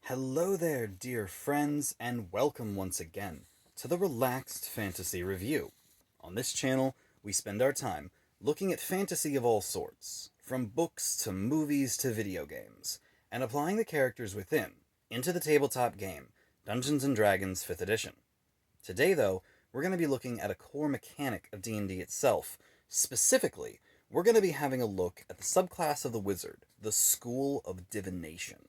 Hello there, dear friends, and welcome once again to the Relaxed Fantasy Review. On this channel, we spend our time looking at fantasy of all sorts, from books to movies to video games, and applying the characters within into the tabletop game, Dungeons & Dragons 5th Edition. Today, though, we're going to be looking at a core mechanic of D&D itself. Specifically, we're going to be having a look at the subclass of the wizard, the School of Divination.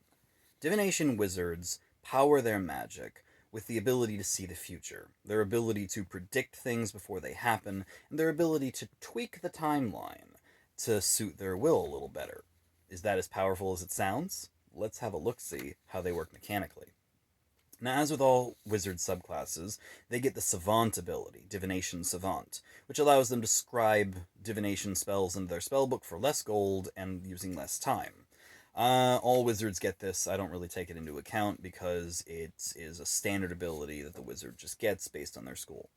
Divination wizards power their magic with the ability to see the future, their ability to predict things before they happen, and their ability to tweak the timeline to suit their will a little better. Is that as powerful as it sounds? Let's have a look-see how they work mechanically. Now, as with all wizard subclasses, they get the Savant ability, Divination Savant, which allows them to scribe divination spells into their spellbook for less gold and using less time. All wizards get this. I don't really take it into account because it is a standard ability that the wizard just gets based on their school.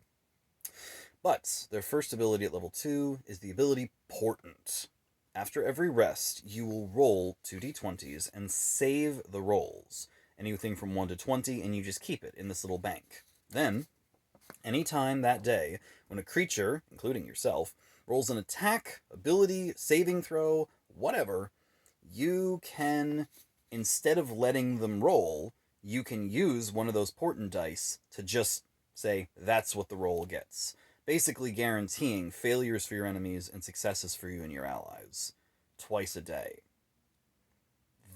But their first ability at level 2 is the ability Portent. After every rest, you will roll 2d20s and save the rolls. Anything from 1 to 20, and you just keep it in this little bank. Then, anytime that day, when a creature, including yourself, rolls an attack, ability, saving throw, whatever, you can, instead of letting them roll, you can use one of those portent dice to just say, that's what the roll gets. Basically guaranteeing failures for your enemies and successes for you and your allies. Twice a day.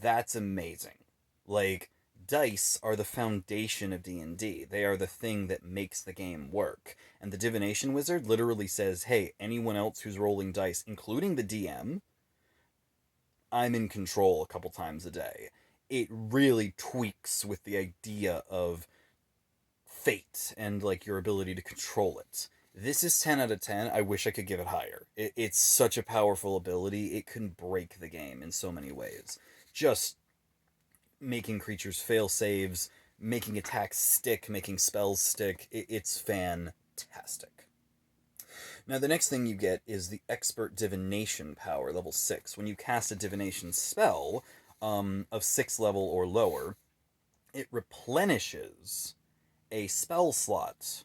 That's amazing. Like, dice are the foundation of D&D. They are the thing that makes the game work. And the Divination Wizard literally says, hey, anyone else who's rolling dice, including the DM, I'm in control a couple times a day. It really tweaks with the idea of fate and like your ability to control it. This is 10 out of 10. I wish I could give it higher. It's such a powerful ability. It can break the game in so many ways. Just making creatures fail saves, making attacks stick, making spells stick. It's fantastic. Now, the next thing you get is the Expert Divination power, level 6. When you cast a divination spell of 6 level or lower, it replenishes a spell slot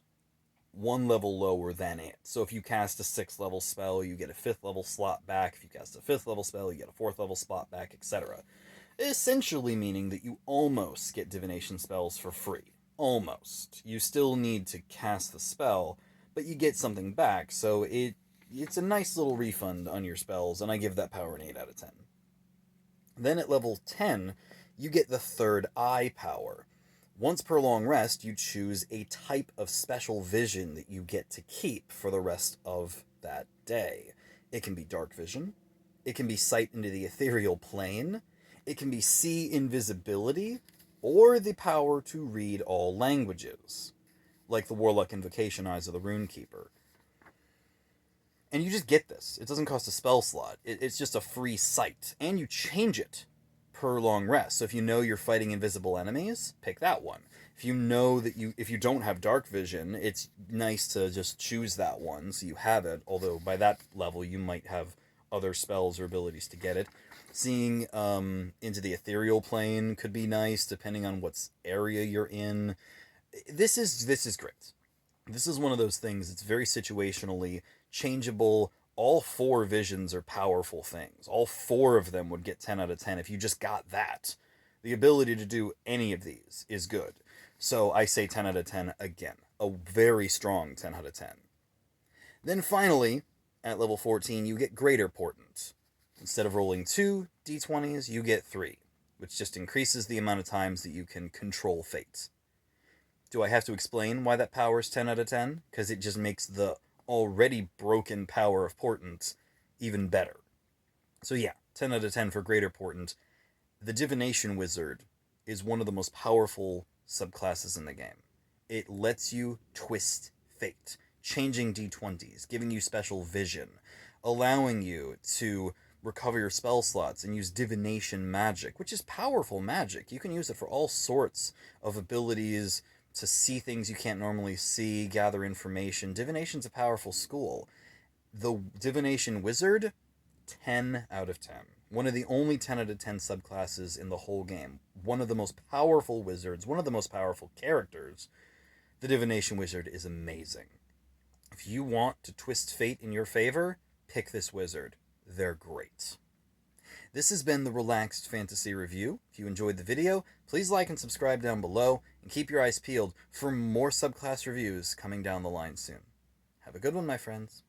1 level lower than it. So if you cast a 6th level spell, you get a 5th level slot back. If you cast a 5th level spell, you get a 4th level slot back, etc. Essentially meaning that you almost get divination spells for free. Almost. You still need to cast the spell, but you get something back, so it's a nice little refund on your spells, and I give that power an 8 out of 10. Then at level 10, you get the Third Eye power. Once per long rest, you choose a type of special vision that you get to keep for the rest of that day. It can be dark vision, it can be sight into the ethereal plane, it can be see invisibility, or the power to read all languages, like the Warlock Invocation Eyes of the Runekeeper. And you just get this. It doesn't cost a spell slot. It's just a free sight. And you change it per long rest. So if you know you're fighting invisible enemies, pick that one. If you know that if you don't have dark vision, it's nice to just choose that one so you have it. Although by that level, you might have other spells or abilities to get it. Seeing into the ethereal plane could be nice, depending on what area you're in. This is great. This is one of those things that's very situationally changeable. All 4 visions are powerful things. All 4 of them would get 10 out of 10 if you just got that. The ability to do any of these is good. So I say 10 out of 10 again. A very strong 10 out of 10. Then finally, at level 14, you get Greater Portent. Instead of rolling 2 d20s, you get 3, which just increases the amount of times that you can control fate. Do I have to explain why that power is 10 out of 10? Because it just makes the already broken power of Portent even better. So yeah, 10 out of 10 for Greater Portent. The Divination Wizard is one of the most powerful subclasses in the game. It lets you twist fate, changing d20s, giving you special vision, allowing you to recover your spell slots and use divination magic, which is powerful magic. You can use it for all sorts of abilities, to see things you can't normally see, gather information. Divination's a powerful school. The Divination Wizard, 10 out of 10. One of the only 10 out of 10 subclasses in the whole game. one of the most powerful wizards, one of the most powerful characters, the Divination Wizard is amazing. If you want to twist fate in your favor, pick this wizard. They're great. This has been the Relaxed Fantasy Review. If you enjoyed the video, please like and subscribe down below, and keep your eyes peeled for more subclass reviews coming down the line soon. Have a good one, my friends.